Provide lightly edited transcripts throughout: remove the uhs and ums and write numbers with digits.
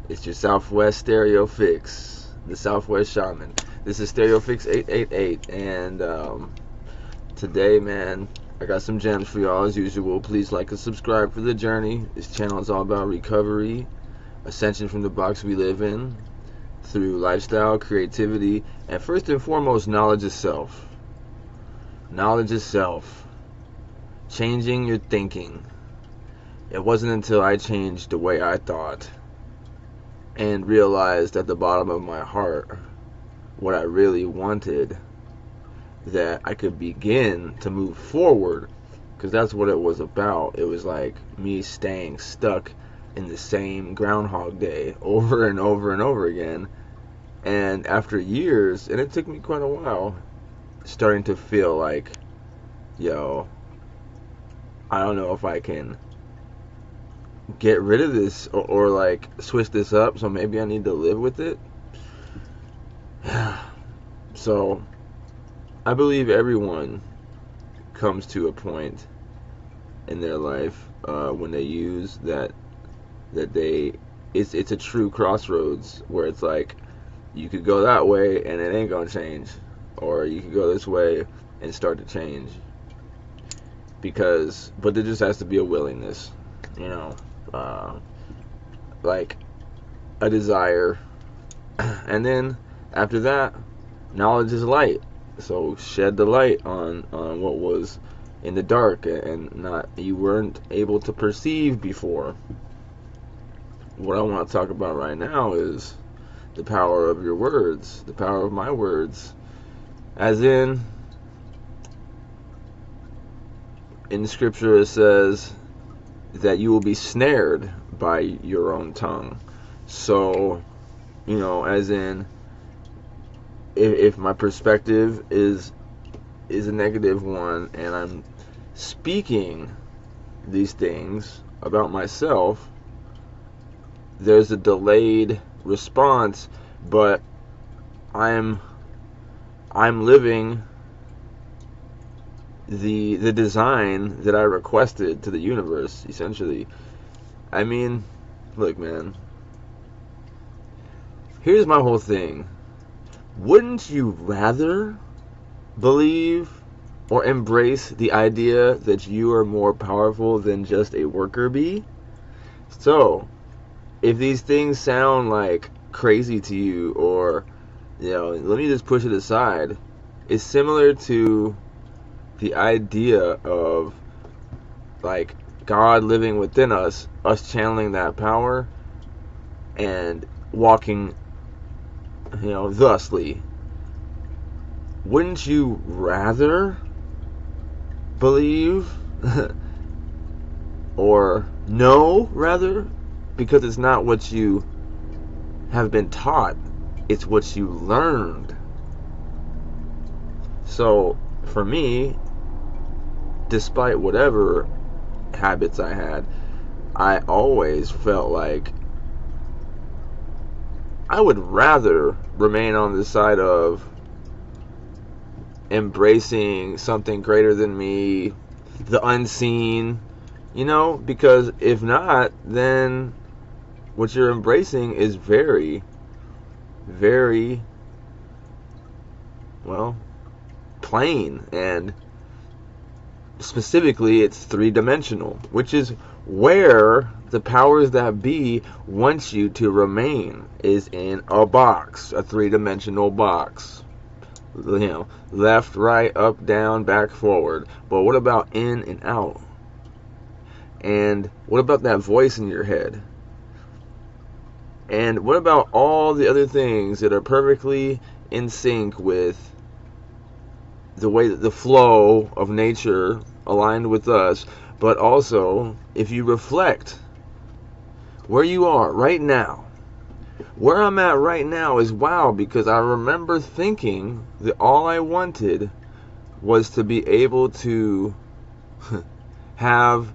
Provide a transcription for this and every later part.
It's your SouthWst StereoPHiX, the SouthWst Shaman. This is StereoPHiX 888, and today, man, I got some gems for y'all as usual. Please like and subscribe for the journey. This channel is all about recovery, ascension from the box we live in, through lifestyle, creativity, and first and foremost, knowledge of self. Knowledge of self. Changing your thinking. It wasn't until I changed the way I thought and realized at the bottom of my heart what I really wanted that I could begin to move forward, because that's what it was about. It was like me staying stuck in the same Groundhog Day over and over and over again, and after years, and it took me quite a while, starting to feel like, yo, I don't know if I can get rid of this or like switch this up, so maybe I need to live with it. So I believe everyone comes to a point in their life when they use that it's a true crossroads where it's like you could go that way and it ain't gonna change, or you could go this way and start to change, but there just has to be a willingness, you know, like a desire. And then after that, knowledge is light, so shed the light on what was in the dark and not you weren't able to perceive before. What I want to talk about right now is the power of your words, the power of my words, as in scripture it says that you will be snared by your own tongue. So, you know, as in, if my perspective is a negative one and I'm speaking these things about myself, there's a delayed response, but I'm living the design that I requested to the universe, essentially. I mean, look, man, here's my whole thing. Wouldn't you rather believe or embrace the idea that you are more powerful than just a worker bee? So, if these things sound like crazy to you, or, you know, let me just push it aside. It's similar to the idea of like God living within us channeling that power and walking, you know, thusly. Wouldn't you rather believe or know, rather, because it's not what you have been taught, it's what you learned. So for me, despite whatever habits I had, I always felt like I would rather remain on the side of embracing something greater than me, the unseen, you know, because if not, then what you're embracing is very, very, well, plain, and specifically it's three-dimensional, which is where the powers that be wants you to remain, is in a box, a three-dimensional box, you know, left, right, up, down, back, forward. But what about in and out? And what about that voice in your head? And what about all the other things that are perfectly in sync with the way that the flow of nature aligned with us? But also, if you reflect where you are right now, where I'm at right now is wow, because I remember thinking that all I wanted was to be able to have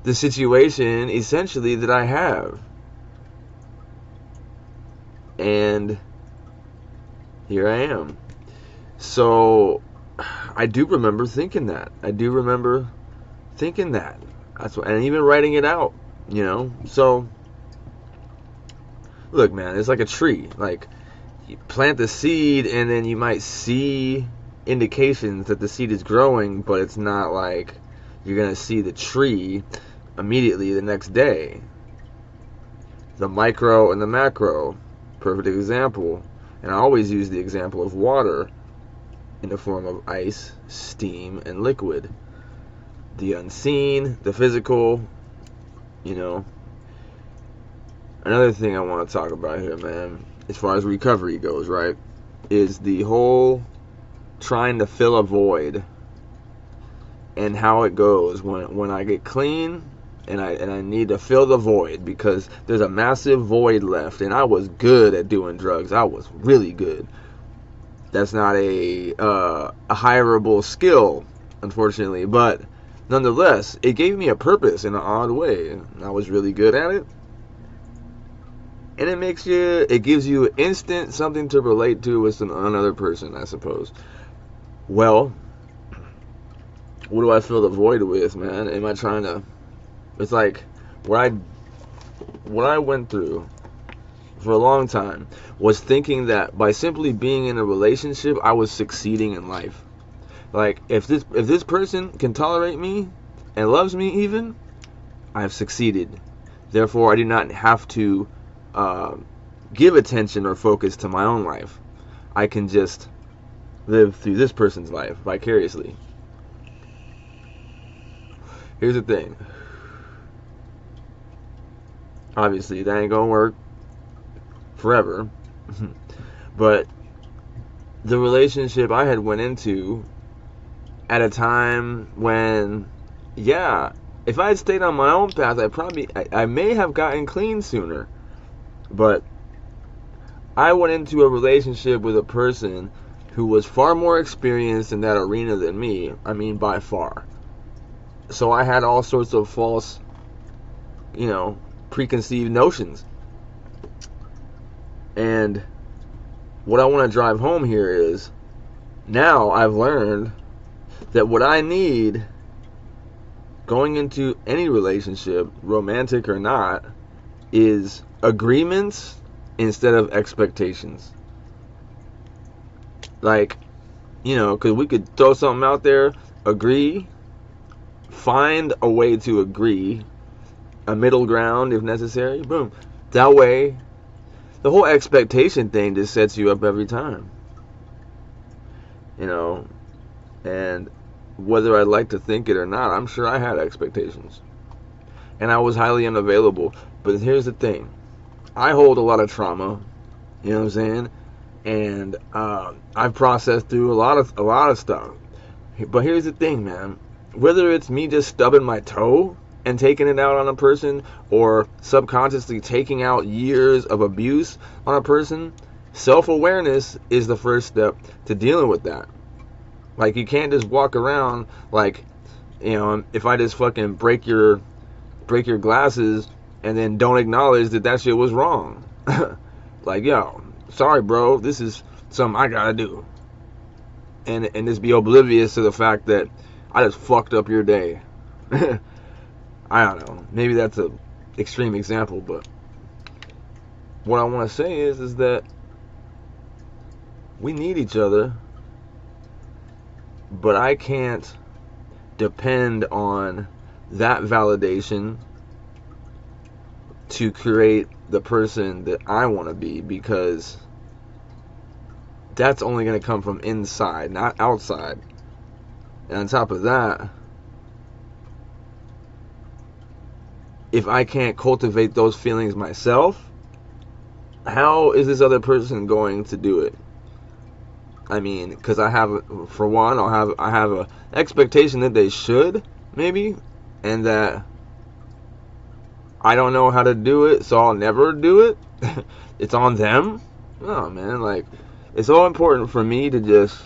the situation essentially that I have. And here I am. So I do remember thinking that. That's what, and even writing it out, you know. So look, man, it's like a tree. Like, you plant the seed, and then you might see indications that the seed is growing, but it's not like you're gonna see the tree immediately the next day. The micro and the macro, perfect example. And I always use the example of water in the form of ice, steam, and liquid. The unseen, the physical, you know. Another thing I want to talk about here, man, as far as recovery goes, right, is the whole trying to fill a void and how it goes when I get clean and I need to fill the void, because there's a massive void left. And I was good at doing drugs. I was really good. That's not a hireable skill, unfortunately, but nonetheless, it gave me a purpose in an odd way. I was really good at it. And it gives you instant something to relate to with another person, I suppose. Well, what do I fill the void with, man? Am I trying to... It's like, what I went through for a long time was thinking that by simply being in a relationship, I was succeeding in life. Like, if this person can tolerate me and loves me even, I have succeeded. Therefore, I do not have to give attention or focus to my own life. I can just live through this person's life vicariously. Here's the thing. Obviously, that ain't gonna work forever. But the relationship I had went into at a time when, yeah, if I had stayed on my own path, I may have gotten clean sooner. But I went into a relationship with a person who was far more experienced in that arena than me. I mean, by far. So I had all sorts of false, preconceived notions. And what I want to drive home here is, now I've learned that what I need going into any relationship, romantic or not, is agreements instead of expectations. Like, because we could throw something out there, agree, find a way to agree, a middle ground if necessary, boom. That way, the whole expectation thing just sets you up every time. And whether I'd like to think it or not, I'm sure I had expectations. And I was highly unavailable. But here's the thing. I hold a lot of trauma, you know what I'm saying? And I've processed through a lot of stuff. But here's the thing, man. Whether it's me just stubbing my toe and taking it out on a person, or subconsciously taking out years of abuse on a person, self-awareness is the first step to dealing with that. Like, you can't just walk around like, if I just fucking break your glasses and then don't acknowledge that shit was wrong. Like, yo, sorry bro, this is something I gotta do. And just be oblivious to the fact that I just fucked up your day. I don't know. Maybe that's an extreme example, but what I want to say is that we need each other, but I can't depend on that validation to create the person that I want to be, because that's only going to come from inside, not outside. And on top of that, if I can't cultivate those feelings myself, how is this other person going to do it? I mean, because I have a expectation that they should, maybe, and that I don't know how to do it, so I'll never do it. It's on them. Oh man, like, it's so important for me to just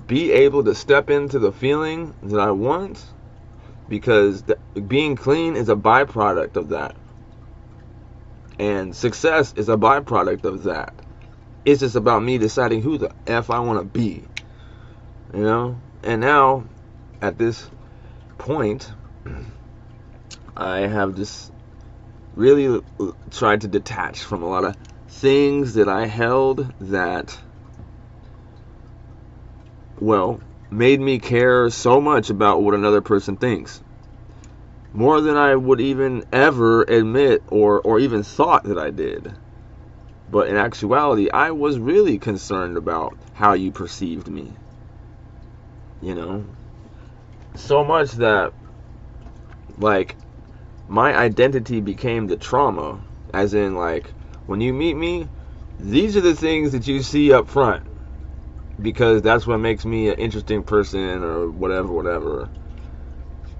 be able to step into the feeling that I want, because being clean is a byproduct of that, and success is a byproduct of that. It's just about me deciding who the F I want to be, and now at this point I have this really tried to detach from a lot of things that I held that, well, made me care so much about what another person thinks. More than I would even ever admit or even thought that I did. But in actuality, I was really concerned about how you perceived me. You know? So much that, like, my identity became the trauma. As in, like, when you meet me, these are the things that you see up front. Because that's what makes me an interesting person or whatever.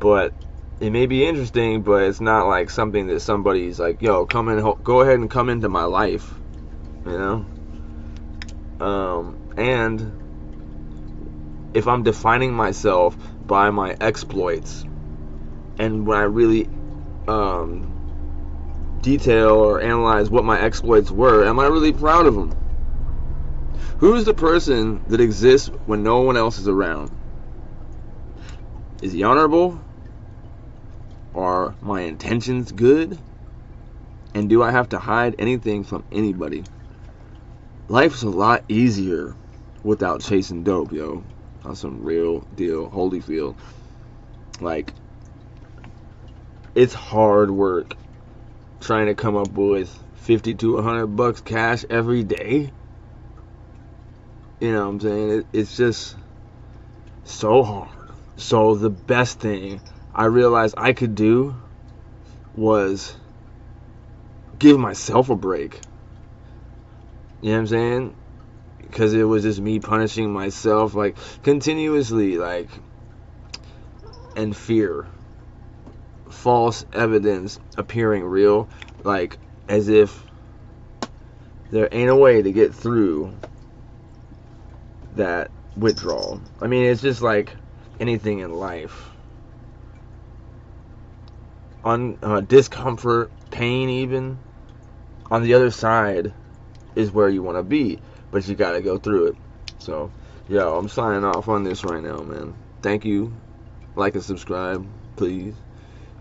But it may be interesting, but it's not like something that somebody's like, yo, go ahead and come into my life. You know? And if I'm defining myself by my exploits, and when I really detail or analyze what my exploits were, am I really proud of them? Who's the person that exists when no one else is around? Is he honorable? Are my intentions good? And do I have to hide anything from anybody? Life's a lot easier without chasing dope, yo. On some real deal, Holyfield. Like, it's hard work trying to come up with $50 to $100 cash every day. You know what I'm saying? It's just so hard. So the best thing I realized I could do was give myself a break. You know what I'm saying? Because it was just me punishing myself, like, continuously, like, and fear. False evidence appearing real, like, as if there ain't a way to get through that withdrawal. I mean, it's just like anything in life. Discomfort, pain even, on the other side is where you want to be, but you gotta go through it. So, yo, I'm signing off on this right now, man. Thank you. Like and subscribe, please.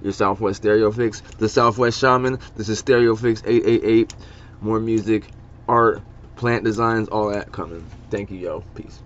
Your SouthWst StereoPHiX, the SouthWst Shaman. This is StereoPHiX 888. More music, art, plant designs, all that coming. Thank you, yo. Peace.